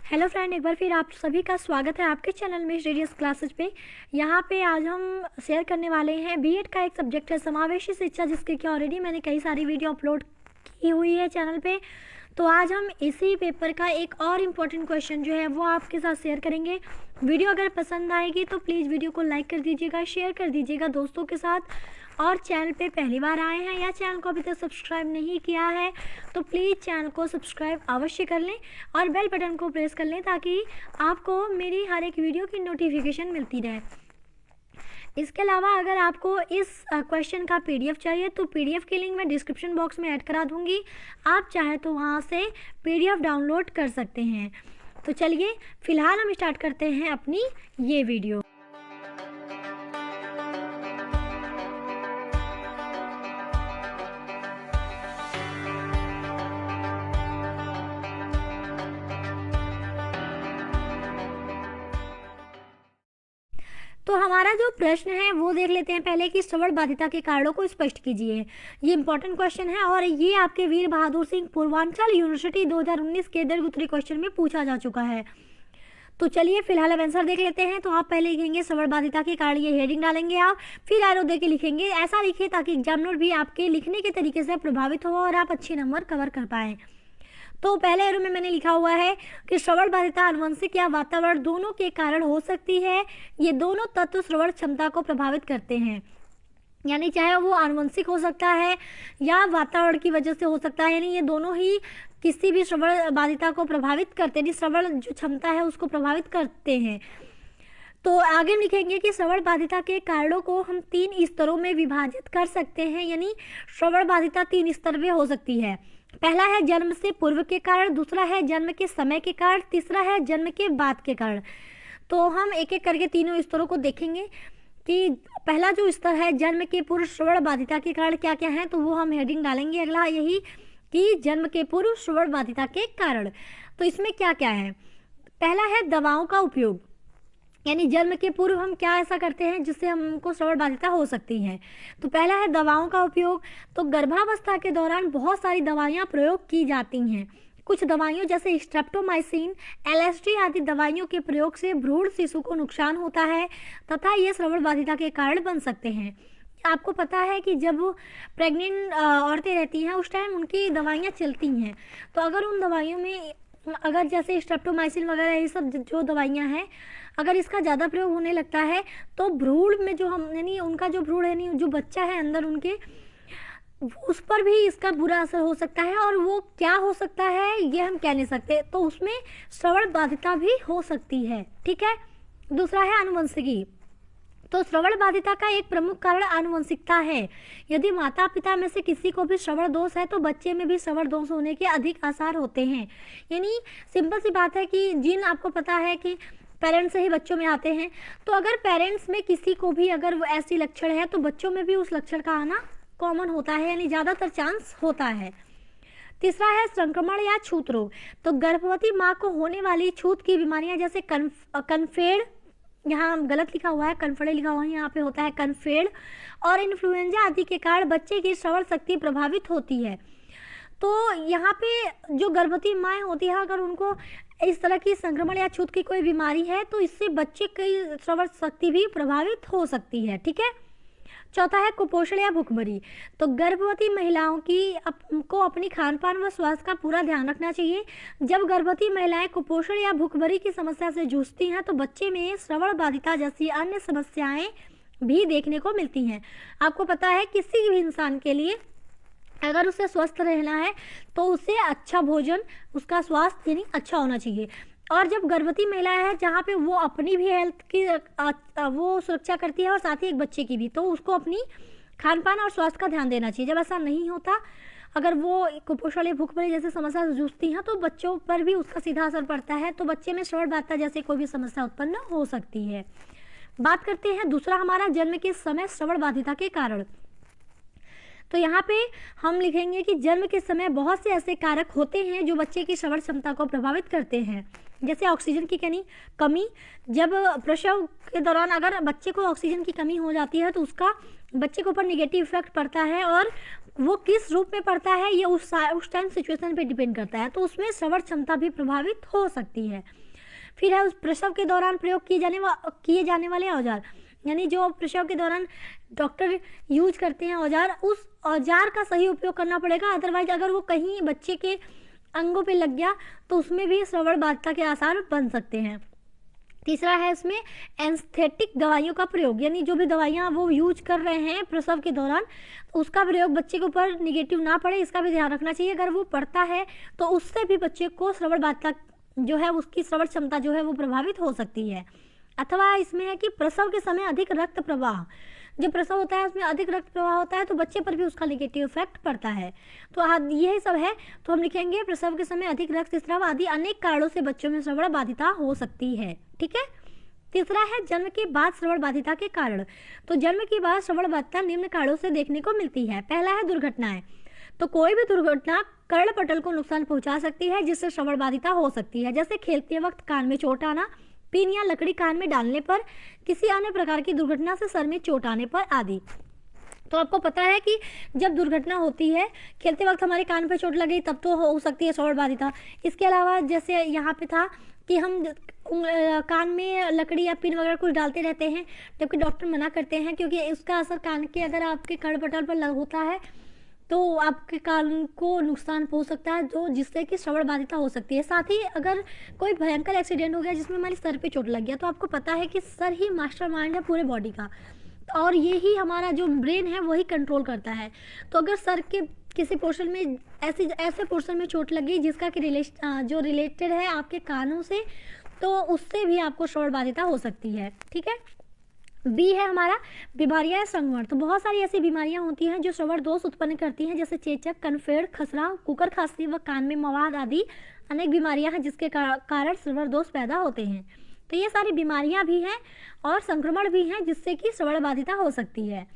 Hello friend, एक बार फिर आप सभी का स्वागत है आपके चैनल में रेडियस क्लासेज पे। यहाँ पे आज हम शेयर करने वाले हैं बीएड का एक सब्जेक्ट है समावेशी शिक्षा, जिसके कि ऑलरेडी मैंने कई सारी वीडियो अपलोड की हुई है चैनल पे। तो आज हम इसी पेपर का एक और इम्पोर्टेंट क्वेश्चन जो है वो आपके साथ शेयर करेंगे। वीडियो अगर पसंद आएगी तो प्लीज़ वीडियो को लाइक कर दीजिएगा, शेयर कर दीजिएगा दोस्तों के साथ। और चैनल पे पहली बार आए हैं या चैनल को अभी तक सब्सक्राइब नहीं किया है तो प्लीज़ चैनल को सब्सक्राइब अवश्य कर लें और बेल बटन को प्रेस कर लें ताकि आपको मेरी हर एक वीडियो की नोटिफिकेशन मिलती रहे। इसके अलावा अगर आपको इस क्वेश्चन का पीडीएफ चाहिए तो पीडीएफ की लिंक मैं डिस्क्रिप्शन बॉक्स में ऐड करा दूंगी, आप चाहे तो वहाँ से पीडीएफ डाउनलोड कर सकते हैं। तो चलिए फ़िलहाल हम स्टार्ट करते हैं अपनी ये वीडियो। तो हमारा जो प्रश्न है वो देख लेते हैं पहले कि श्रवण बाधिता के कारणों को स्पष्ट कीजिए। ये इंपॉर्टेंट क्वेश्चन है और ये आपके वीर बहादुर सिंह पूर्वांचल यूनिवर्सिटी 2019 के दीर्घ उत्तरीय क्वेश्चन में पूछा जा चुका है। तो चलिए फिलहाल अब आंसर देख लेते हैं। तो आप पहले लिखेंगे श्रवण बाधिता के कारण, ये हेडिंग डालेंगे आप, फिर एरो दे के लिखेंगे। ऐसा लिखिए ताकि एग्जामिनर भी आपके लिखने के तरीके से प्रभावित हो और आप अच्छे नंबर कवर कर पाएँ। तो पहले एरो में मैंने लिखा हुआ है कि श्रवण बाधिता आनुवंशिक या वातावरण दोनों के कारण हो सकती है। ये दोनों तत्व श्रवण क्षमता को प्रभावित करते हैं, यानी चाहे वो आनुवंशिक हो सकता है या वातावरण की वजह से हो सकता है, यानी ये दोनों ही किसी भी श्रवण बाधिता को प्रभावित करते हैं, श्रवण जो क्षमता है उसको प्रभावित करते हैं। तो आगे हम लिखेंगे कि श्रवण बाधिता के कारणों को हम 3 स्तरों में विभाजित कर सकते हैं, यानी श्रवण बाधिता 3 स्तर में हो सकती है। पहला है जन्म से पूर्व के कारण, दूसरा है जन्म के समय के कारण, तीसरा है जन्म के बाद के कारण। तो हम एक एक करके तीनों स्तरों को देखेंगे कि पहला जो स्तर है जन्म के पूर्व श्रवण बाधिता के कारण क्या क्या है, तो वो हम हेडिंग डालेंगे अगला यही कि जन्म के पूर्व श्रवण बाधिता के कारण। तो इसमें क्या क्या है, पहला है दवाओं का उपयोग, यानी जन्म के पूर्व हम क्या ऐसा करते हैं जिससे हमको श्रवण बाधिता हो सकती है। तो पहला है दवाओं का उपयोग। तो गर्भावस्था के दौरान बहुत सारी दवाइयाँ प्रयोग की जाती हैं। कुछ दवाइयों जैसे स्ट्रेप्टोमाइसिन, एलएसडी आदि दवाइयों के प्रयोग से भ्रूण शिशु को नुकसान होता है तथा ये श्रवण बाधिता के कारण बन सकते हैं। आपको पता है कि जब प्रेग्नेंट औरतें रहती हैं उस टाइम उनकी दवाइयाँ चलती हैं, तो अगर उन दवाइयों में अगर जैसे स्ट्रेप्टोमाइसिन वगैरह ये सब जो दवाइयाँ हैं अगर इसका ज़्यादा प्रयोग होने लगता है तो भ्रूण में जो हम यानी उनका जो भ्रूण है यानी जो बच्चा है अंदर उनके, उस पर भी इसका बुरा असर हो सकता है। और वो क्या हो सकता है ये हम कह नहीं सकते, तो उसमें श्रवण बाधिता भी हो सकती है। ठीक है। दूसरा है आनुवंशिकी। तो श्रवण बाधिता का एक प्रमुख कारण आनुवंशिकता है। यदि माता पिता में से किसी को भी श्रवण दोष है तो बच्चे में भी श्रवण दोष होने के अधिक आसार होते हैं। यानी सिंपल सी बात है कि जिन आपको पता है कि पेरेंट्स से ही बच्चों में आते हैं, तो अगर पेरेंट्स में किसी को भी अगर वो ऐसी लक्षण है तो बच्चों में भी उस लक्षण का आना कॉमन होता है, यानी ज़्यादातर चांस होता है। तीसरा है संक्रमण या छूत रोग। तो गर्भवती माँ को होने वाली छूत की बीमारियां जैसे कनफेड़, यहाँ गलत लिखा हुआ है, कनफड़े लिखा हुआ है, यहाँ पे होता है कनफेड़, और इन्फ्लुएंजा आदि के कारण बच्चे की श्रवण शक्ति प्रभावित होती है। तो यहाँ पे जो गर्भवती माएँ होती है अगर उनको इस तरह की संक्रमण या छूत की कोई बीमारी है तो इससे बच्चे की श्रवण शक्ति भी प्रभावित हो सकती है। ठीक है। चौथा है कुपोषण या भूखमरी। तो गर्भवती महिलाओं को अपनी खान पान व स्वास्थ्य का पूरा ध्यान रखना चाहिए। जब गर्भवती महिलाएं कुपोषण या भूखमरी की समस्या से जूझती हैं तो बच्चे में श्रवण बाधिता जैसी अन्य समस्याएं भी देखने को मिलती हैं। आपको पता है किसी भी इंसान के लिए अगर उसे स्वस्थ रहना है तो उसे अच्छा भोजन, उसका स्वास्थ्य यानी अच्छा होना चाहिए। और जब गर्भवती महिला है जहाँ पे वो अपनी भी हेल्थ की वो सुरक्षा करती है और साथ ही एक बच्चे की भी, तो उसको अपनी खान पान और स्वास्थ्य का ध्यान देना चाहिए। जब ऐसा नहीं होता, अगर वो कुपोषण या भूखमरी जैसे समस्या से जूझती हैं तो बच्चों पर भी उसका सीधा असर पड़ता है, तो बच्चे में श्रवण बाधिता जैसे कोई भी समस्या उत्पन्न हो सकती है। बात करते हैं दूसरा हमारा जन्म के समय श्रवण बाधिता के कारण। तो यहाँ पे हम लिखेंगे कि जन्म के समय बहुत से ऐसे कारक होते हैं जो बच्चे की श्रवण क्षमता को प्रभावित करते हैं, जैसे ऑक्सीजन की कमी। जब प्रसव के दौरान अगर बच्चे को ऑक्सीजन की कमी हो जाती है तो उसका बच्चे के ऊपर निगेटिव इफेक्ट पड़ता है और वो किस रूप में पड़ता है ये उस टाइम सिचुएशन पे डिपेंड करता है, तो उसमें श्रवण क्षमता भी प्रभावित हो सकती है। फिर है उस प्रसव के दौरान प्रयोग किए जाने वाले औजार, यानी जो प्रसव के दौरान डॉक्टर यूज करते हैं औजार, उस औजार का सही उपयोग करना पड़ेगा, अदरवाइज अगर वो कहीं बच्चे के अंगों पे लग गया तो उसमें भी श्रवण बाधिता के आसार बन सकते हैं। तीसरा है इसमें एस्थेटिक दवाइयों का प्रयोग, यानी जो भी दवाइयाँ वो यूज कर रहे हैं प्रसव के दौरान, तो उसका प्रयोग बच्चे के ऊपर निगेटिव ना पड़े, इसका भी ध्यान रखना चाहिए। अगर वो पड़ता है तो उससे भी बच्चे को श्रवण बाधिता जो है, उसकी श्रवण क्षमता जो है वो प्रभावित हो सकती है। अथवा इसमें है कि प्रसव के समय अधिक रक्त प्रवाह, जब प्रसव होता है उसमें अधिक रक्त प्रवाह होता है तो बच्चे पर भी उसका नेगेटिव इफेक्ट पड़ता है। तो यही सब है, तो हम लिखेंगे प्रसव के समय अधिक रक्तस्राव आदि अनेक कारणों से बच्चों में श्रवण बाधिता हो सकती है। ठीक है। तीसरा है जन्म के बाद श्रवण बाधिता के कारण। तो जन्म के बाद श्रवण बाधिता निम्न कारणों से देखने को मिलती है। पहला है दुर्घटनाएं, तो कोई भी दुर्घटना कर्णपटल को नुकसान पहुंचा सकती है जिससे श्रवण बाधिता हो सकती है, जैसे खेलते वक्त कान में चोट आना, पिन या लकड़ी कान में डालने पर, किसी अन्य प्रकार की दुर्घटना से सर में चोट आने पर आदि। तो आपको पता है कि जब दुर्घटना होती है, खेलते वक्त हमारे कान पर चोट लगी तब तो हो सकती है श्रवण बाधिता। इसके अलावा जैसे यहाँ पे था कि हम कान में लकड़ी या पिन वगैरह कुछ डालते रहते हैं, जबकि डॉक्टर मना करते हैं क्योंकि उसका असर कान के अगर आपके कर्णपटल पर होता है तो आपके कान को नुकसान पहुंच सकता है, जो जिससे कि श्रवण बाधिता हो सकती है। साथ ही अगर कोई भयंकर एक्सीडेंट हो गया जिसमें हमारे सर पे चोट लग गया, तो आपको पता है कि सर ही मास्टरमाइंड है पूरे बॉडी का, और ये ही हमारा जो ब्रेन है वही कंट्रोल करता है। तो अगर सर के किसी पोर्शन में ऐसे पोर्शन में चोट लगी जिसका कि जो रिलेटेड है आपके कानों से, तो उससे भी आपको श्रवण बाधिता हो सकती है। ठीक है। बी है हमारा बीमारियां संक्रमण। तो बहुत सारी ऐसी बीमारियां होती हैं जो श्रवण दोष उत्पन्न करती हैं, जैसे चेचक, कनफेड़, खसरा, कुकर खांसी व कान में मवाद आदि अनेक बीमारियां हैं जिसके कारण श्रवण दोष पैदा होते हैं। तो ये सारी बीमारियां भी हैं और संक्रमण भी हैं जिससे कि श्रवण बाधिता हो सकती है।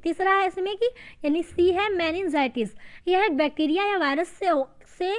तीसरा है इसमें कि यानी सी है मेनिंजाइटिस। यह एक बैक्टीरिया या वायरस से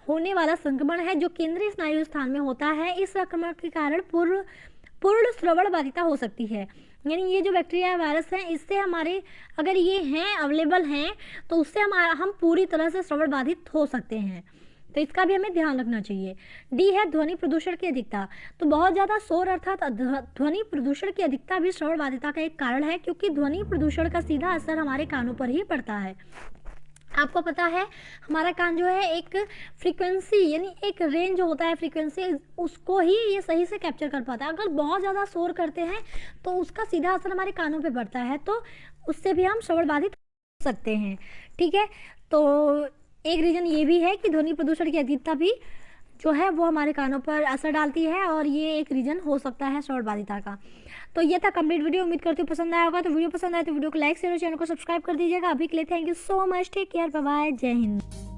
होने वाला संक्रमण है जो केंद्रीय स्नायु स्थान में होता है। इस संक्रमण के कारण पूर्ण श्रवण बाधिता हो सकती है, यानी ये जो बैक्टीरिया वायरस हैं इससे हमारे अगर ये हैं अवेलेबल हैं तो उससे हम पूरी तरह से श्रवण बाधित हो सकते हैं, तो इसका भी हमें ध्यान रखना चाहिए। डी है ध्वनि प्रदूषण की अधिकता। तो बहुत ज़्यादा शोर अर्थात ध्वनि प्रदूषण की अधिकता भी श्रवण बाधिता का एक कारण है, क्योंकि ध्वनि प्रदूषण का सीधा असर हमारे कानों पर ही पड़ता है। आपको पता है हमारा कान जो है एक फ्रीक्वेंसी यानी एक रेंज जो होता है फ्रीक्वेंसी, उसको ही ये सही से कैप्चर कर पाता है। अगर बहुत ज़्यादा शोर करते हैं तो उसका सीधा असर हमारे कानों पे पड़ता है, तो उससे भी हम श्रवण बाधित हो सकते हैं। ठीक है। तो एक रीज़न ये भी है कि ध्वनि प्रदूषण की अधिकता भी जो है वो हमारे कानों पर असर डालती है, और ये एक रीज़न हो सकता है श्रवण बाधिता का। तो ये था कंप्लीट वीडियो। उम्मीद करती हूँ पसंद आया होगा। तो वीडियो पसंद आए तो वीडियो को लाइक शेयर और चैनल को सब्सक्राइब कर दीजिएगा। अभी के लिए thank you so much. Take care, bye bye, जय हिंद।